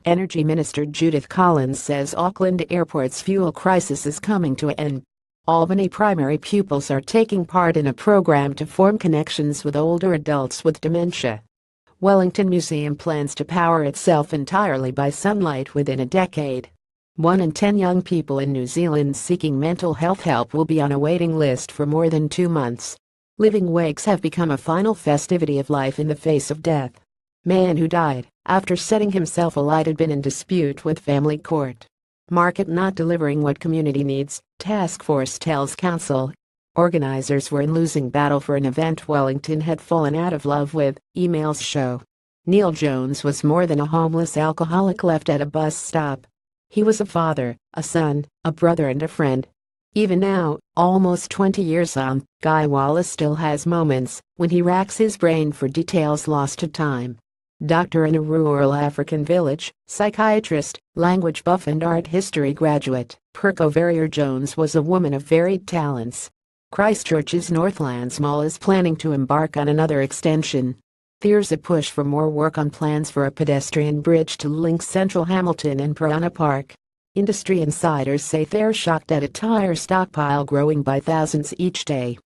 Energy Minister Judith Collins says Auckland Airport's fuel crisis is coming to an end. Albany Primary pupils are taking part in a program to form connections with older adults with dementia. Wellington Museum plans to power itself entirely by sunlight within a decade. 1 in 10 young people in New Zealand seeking mental health help will be on a waiting list for more than 2 months. Living wakes have become a final festivity of life in the face of death. Man who died after setting himself alight had been in dispute with family court. Market not delivering what community needs, task force tells council. Organizers were in losing battle for an event Wellington had fallen out of love with, emails show. Neil Jones was more than a homeless alcoholic left at a bus stop. He was a father, a son, a brother and a friend. Even now, almost 20 years on, Guy Wallace still has moments when he racks his brain for details lost to time. Doctor in a rural African village, psychiatrist, language buff and art history graduate, Perko Verrier-Jones was a woman of varied talents. Christchurch's Northlands Mall is planning to embark on another extension. There's a push for more work on plans for a pedestrian bridge to link central Hamilton and Piranha Park. Industry insiders say they're shocked at a tire stockpile growing by thousands each day.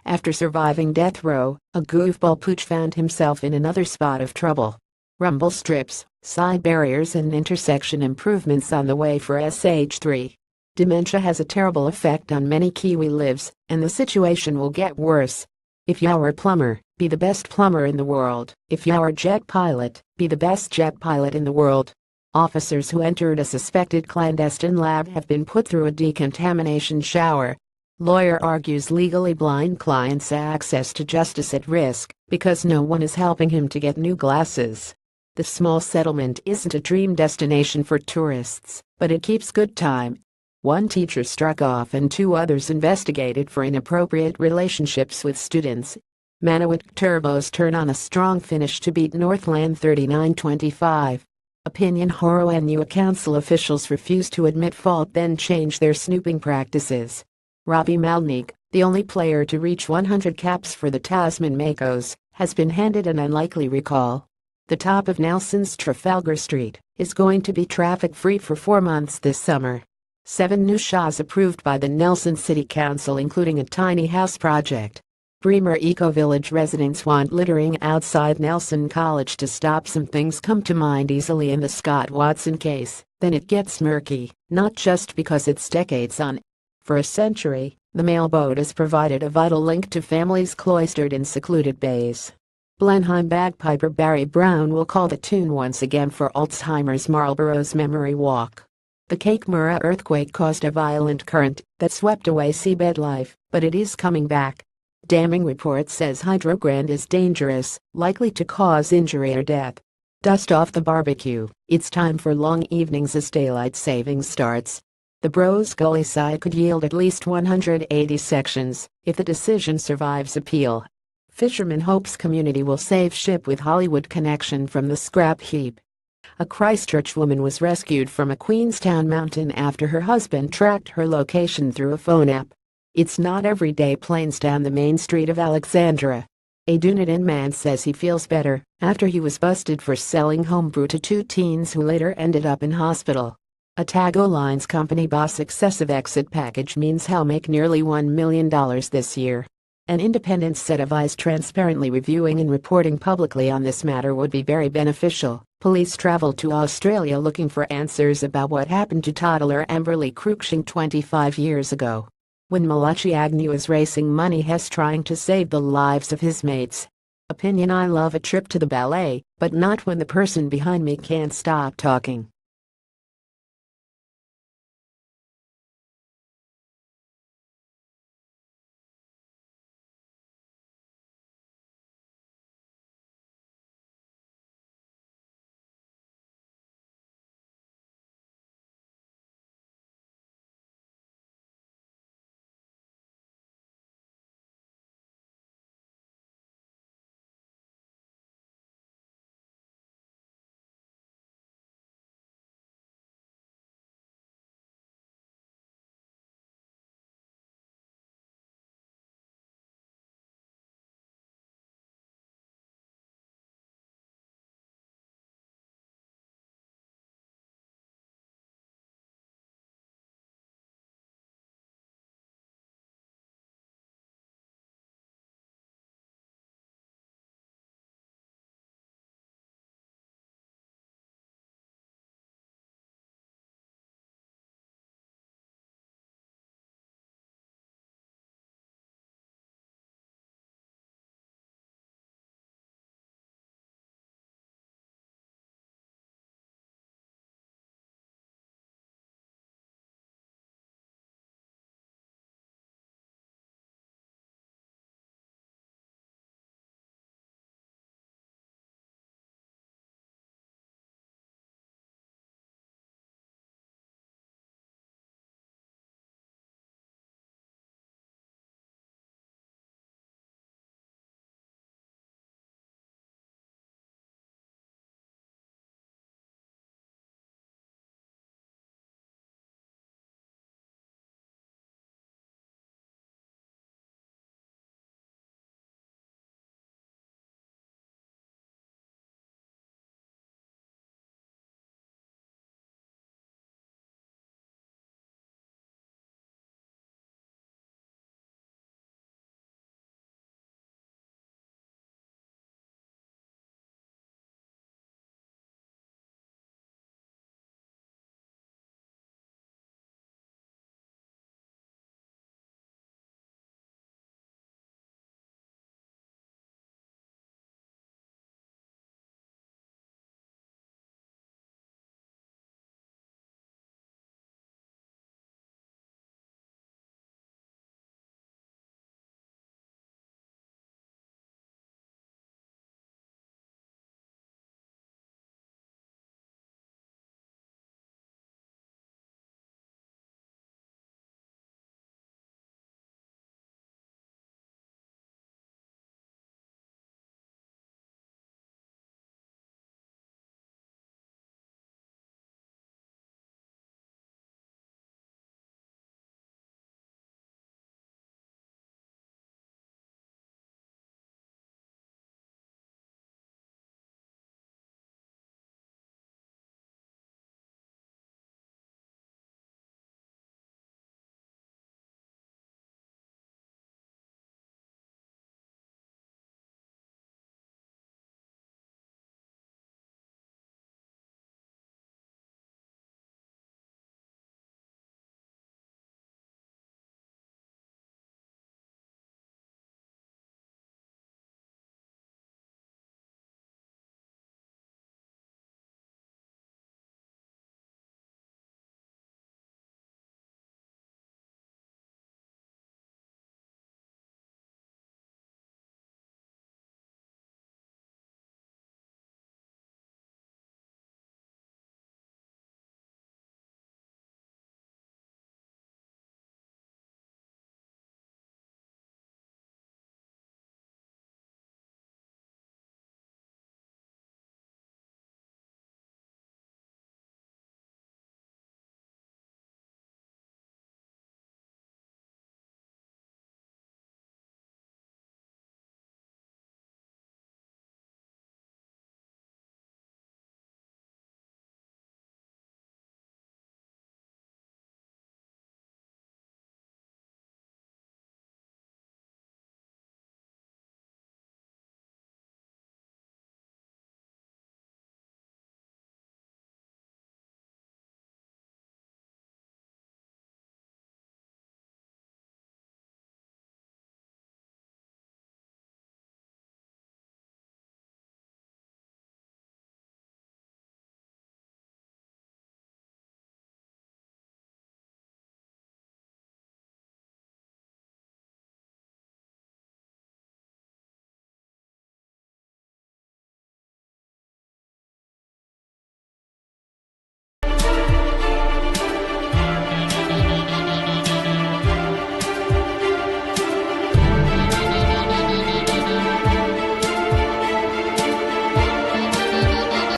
After surviving death row, a goofball pooch found himself in another spot of trouble. Rumble strips, side barriers and intersection improvements on the way for SH3. Dementia has a terrible effect on many Kiwi lives, and the situation will get worse. If you're a plumber, be the best plumber in the world. If you're a jet pilot, be the best jet pilot in the world. Officers who entered a suspected clandestine lab have been put through a decontamination shower. Lawyer argues legally blind client's access to justice at risk because no one is helping him to get new glasses. The small settlement isn't a dream destination for tourists, but it keeps good time. 1 teacher struck off and 2 others investigated for inappropriate relationships with students. Manaawat Turbos turn on a strong finish to beat Northland 39-25. Opinion Horoanua Council officials refuse to admit fault then change their snooping practices. Robbie Malneek, the only player to reach 100 caps for the Tasman Makos, has been handed an unlikely recall. The top of Nelson's Trafalgar Street is going to be traffic-free for 4 months this summer. 7 new SHAs approved by the Nelson City Council including a tiny house project. Bremer Eco-Village residents want littering outside Nelson College to stop. Some things come to mind easily in the Scott Watson case, then it gets murky, not just because it's decades on. For a century, the mailboat has provided a vital link to families cloistered in secluded bays. Blenheim bagpiper Barry Brown will call the tune once again for Alzheimer's Marlborough's Memory Walk. The Cape Mura earthquake caused a violent current that swept away seabed life, but it is coming back. Damming report says Hydrogrand is dangerous, likely to cause injury or death. Dust off the barbecue, it's time for long evenings as daylight savings starts. The Bros Gully side could yield at least 180 sections if the decision survives appeal. Fisherman hopes community will save ship with Hollywood connection from the scrap heap. A Christchurch woman was rescued from a Queenstown mountain after her husband tracked her location through a phone app. It's not every day planes down the main street of Alexandra. A Dunedin man says he feels better after he was busted for selling homebrew to 2 teens who later ended up in hospital. A Tago Lines company boss excessive exit package means he'll make nearly $1 million this year. An independent set of eyes transparently reviewing and reporting publicly on this matter would be very beneficial. Police traveled to Australia looking for answers about what happened to toddler Amberly Cruikshank 25 years ago. When Malachi Agnew is racing money he's trying to save the lives of his mates. Opinion I love a trip to the ballet, but not when the person behind me can't stop talking.